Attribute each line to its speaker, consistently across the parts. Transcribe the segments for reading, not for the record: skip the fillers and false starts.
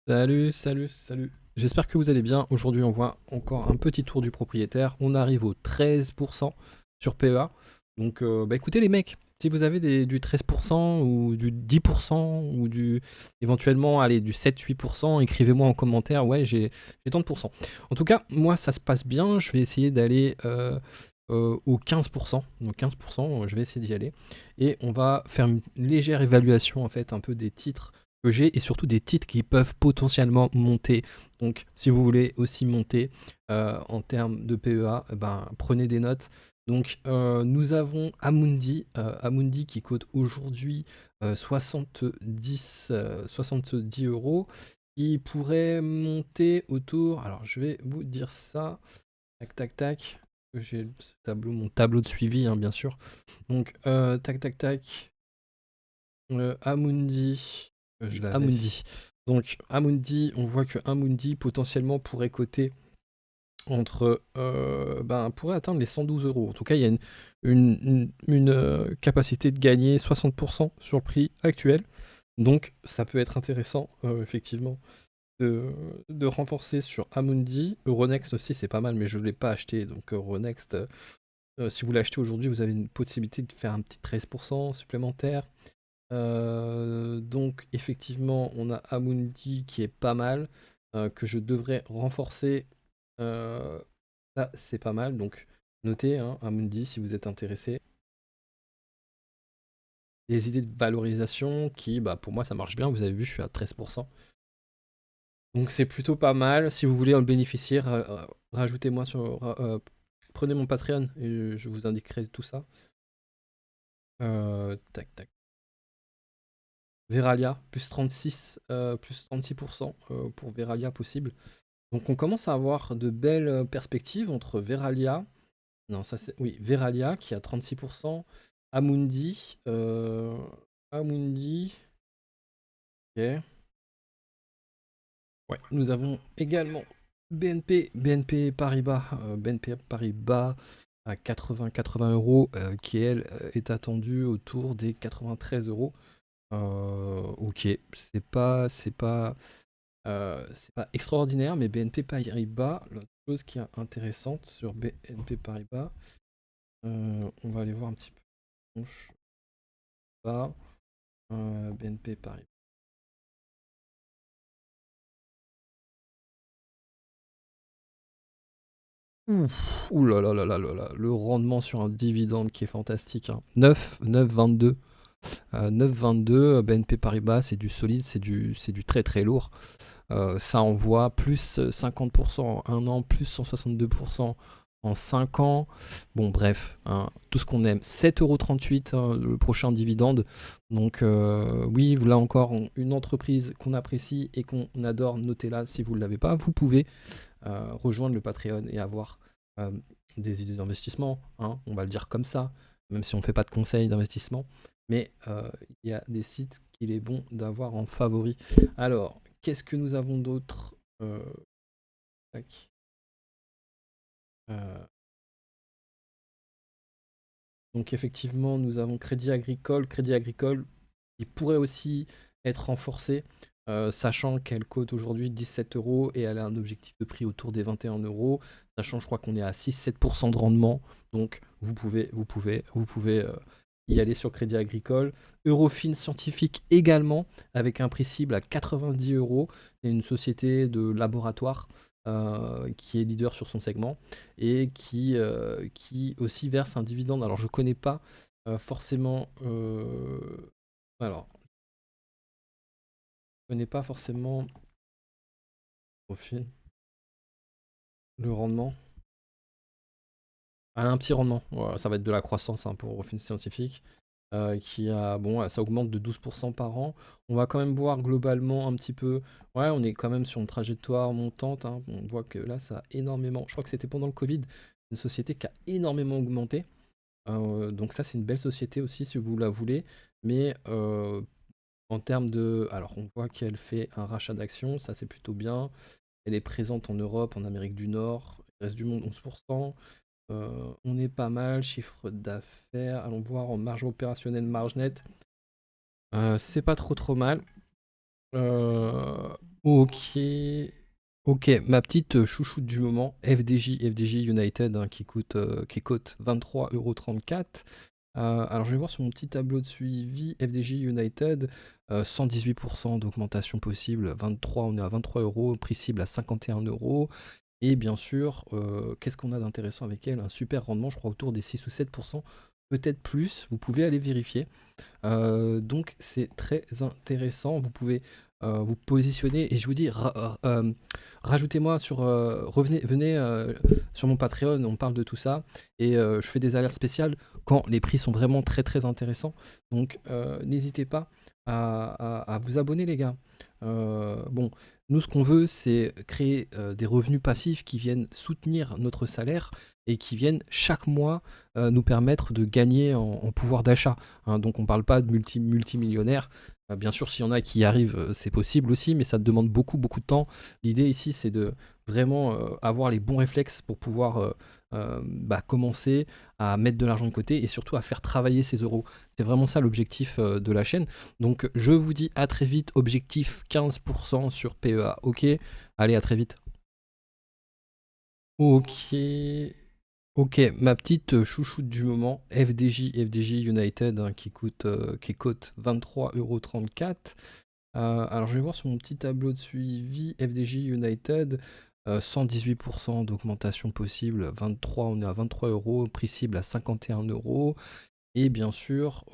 Speaker 1: Salut, salut, salut. J'espère que vous allez bien. Aujourd'hui, on voit encore un petit tour du propriétaire. On arrive au 13% sur PEA. Donc, écoutez les mecs, si vous avez du 13% ou du 10% ou éventuellement, allez, du 7-8%, écrivez-moi en commentaire. Ouais, j'ai tant de pourcents. En tout cas, moi, ça se passe bien. Je vais essayer d'aller au 15%. Donc 15%, je vais essayer d'y aller. Et on va faire une légère évaluation, en fait, un peu des titres que j'ai et surtout des titres qui peuvent potentiellement monter. Donc, si vous voulez aussi monter en termes de PEA, prenez des notes. Donc, nous avons Amundi qui coûte aujourd'hui 70 euros. Il pourrait monter autour. Alors, je vais vous dire ça. Tac, tac, tac. J'ai mon tableau de suivi, hein, bien sûr. Donc, tac, tac, tac. Amundi.
Speaker 2: Je
Speaker 1: Oui,
Speaker 2: l'avais.
Speaker 1: Amundi. Donc, Amundi, on voit que Amundi potentiellement pourrait coter pourrait atteindre les 112 euros. En tout cas, il y a une capacité de gagner 60% sur le prix actuel. Donc, ça peut être intéressant, effectivement, de, de renforcer sur Amundi. Euronext aussi, c'est pas mal, mais je ne l'ai pas acheté. Donc, Euronext, si vous l'achetez aujourd'hui, vous avez une possibilité de faire un petit 13% supplémentaire. Donc effectivement, on a Amundi qui est pas mal, que je devrais renforcer. Euh, Ça, c'est pas mal. Donc notez, hein, Amundi, si vous êtes intéressé. Des idées de valorisation qui, pour moi, ça marche bien. Vous avez vu, je suis à 13%. Donc c'est plutôt pas mal. Si vous voulez en bénéficier, rajoutez-moi prenez mon Patreon et je vous indiquerai tout ça. Tac, tac. Veralia, plus 36, plus 36% pour Veralia possible. Donc on commence à avoir de belles perspectives entre Veralia, non ça c'est, oui, Veralia qui a 36%, Amundi, Amundi, ok. Ouais, nous avons également BNP Paribas, BNP Paribas à 80 euros, qui elle est attendue autour des 93 euros. Ok, c'est pas extraordinaire, mais BNP Paribas, l'autre chose qui est intéressante sur BNP Paribas, on va aller voir un petit peu. Blanche, pas, BNP Paribas. Ouh là là là là là là, le rendement sur un dividende qui est fantastique, hein. 9,22. 9,22, BNP Paribas, c'est du solide, c'est du très très lourd. Ça envoie plus 50% en un an, plus 162% en 5 ans. Bon, bref, hein, tout ce qu'on aime. 7,38 € hein, le prochain dividende. Donc, oui, là encore, une entreprise qu'on apprécie et qu'on adore. Notez-la si vous ne l'avez pas. Vous pouvez rejoindre le Patreon et avoir euh, des idées d'investissement, hein, on va le dire comme ça, même si on ne fait pas de conseils d'investissement. Mais il y a des sites qu'il est bon d'avoir en favori. Alors, qu'est-ce que nous avons d'autre? Tac. Euh, donc effectivement, nous avons Crédit Agricole. Crédit Agricole, il pourrait aussi être renforcé, sachant qu'elle cote aujourd'hui 17 euros et elle a un objectif de prix autour des 21 euros. Sachant, je crois qu'on est à 6-7% de rendement. Donc vous pouvez y aller sur Crédit Agricole. Eurofin Scientifique également, avec un prix cible à 90 euros. C'est une société de laboratoire qui est leader sur son segment et qui aussi verse un dividende. Alors je connais pas forcément. Alors, je connais pas forcément au fil le rendement. Elle a un petit rendement. Voilà, ça va être de la croissance, hein, pour Eurofin Scientifique. Qui a, bon, ça augmente de 12% par an. On va quand même voir globalement un petit peu. Ouais, on est quand même sur une trajectoire montante, hein. On voit que là, ça a énormément. Je crois que c'était pendant le Covid, une société qui a énormément augmenté. Donc, ça, c'est une belle société aussi, si vous la voulez. Mais en termes de. Alors, on voit qu'elle fait un rachat d'actions, ça, c'est plutôt bien. Elle est présente en Europe, en Amérique du Nord, le reste du monde 11%. On est pas mal, chiffre d'affaires. Allons voir en marge opérationnelle, marge nette. C'est pas trop trop mal. Ok. Ok, ma petite chouchoute du moment, FDJ United, hein, qui cote 23,34 €. Alors je vais voir sur mon petit tableau de suivi, FDJ United, 118% d'augmentation possible, 23, on est à 23 euros, prix cible à 51 euros. Et bien sûr, qu'est-ce qu'on a d'intéressant avec elle? Un super rendement, je crois autour des 6 ou 7%, peut-être plus, vous pouvez aller vérifier. Donc c'est très intéressant. Vous pouvez vous positionner et je vous dis, rajoutez-moi sur, venez sur mon Patreon, on parle de tout ça et je fais des alertes spéciales quand les prix sont vraiment très très intéressants. Donc n'hésitez pas à vous abonner les gars. Bon, nous ce qu'on veut c'est créer des revenus passifs qui viennent soutenir notre salaire et qui viennent chaque mois nous permettre de gagner en pouvoir d'achat. Hein. Donc on ne parle pas de multimillionnaires. Bien sûr, s'il y en a qui y arrivent, c'est possible aussi, mais ça demande beaucoup, beaucoup de temps. L'idée ici, c'est de vraiment avoir les bons réflexes pour pouvoir commencer à mettre de l'argent de côté et surtout à faire travailler ses euros. C'est vraiment ça l'objectif de la chaîne. Donc je vous dis à très vite, objectif 15% sur PEA. Ok, allez, à très vite. Ok. Ok, ma petite chouchoute du moment, FDJ United, hein, qui cote 23,34 €. Alors je vais voir sur mon petit tableau de suivi, FDJ United, 118% d'augmentation possible, 23, on est à 23 euros, prix cible à 51 euros. Et bien sûr,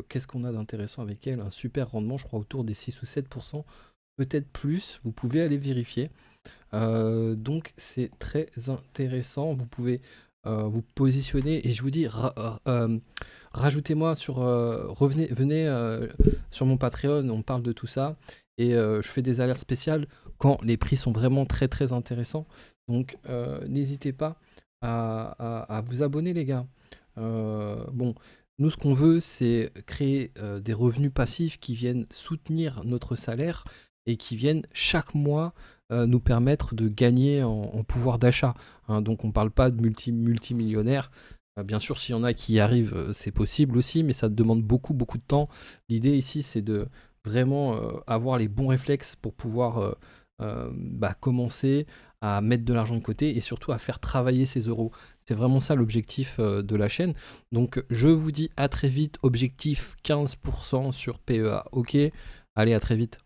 Speaker 1: qu'est-ce qu'on a d'intéressant avec elle? Un super rendement, je crois autour des 6 ou 7%, peut-être plus, vous pouvez aller vérifier. Donc c'est très intéressant. Vous pouvez vous positionner et je vous dis, rajoutez-moi sur, venez sur mon Patreon, on parle de tout ça et je fais des alertes spéciales quand les prix sont vraiment très très intéressants. Donc n'hésitez pas à vous abonner les gars. Bon, nous ce qu'on veut c'est créer des revenus passifs qui viennent soutenir notre salaire et qui viennent chaque mois nous permettre de gagner en pouvoir d'achat. Hein. Donc on ne parle pas de multimillionnaires. Bien sûr, s'il y en a qui y arrivent, c'est possible aussi, mais ça demande beaucoup, beaucoup de temps. L'idée ici, c'est de vraiment avoir les bons réflexes pour pouvoir commencer à mettre de l'argent de côté et surtout à faire travailler ses euros. C'est vraiment ça l'objectif de la chaîne. Donc je vous dis à très vite, objectif 15% sur PEA. Ok, allez, à très vite.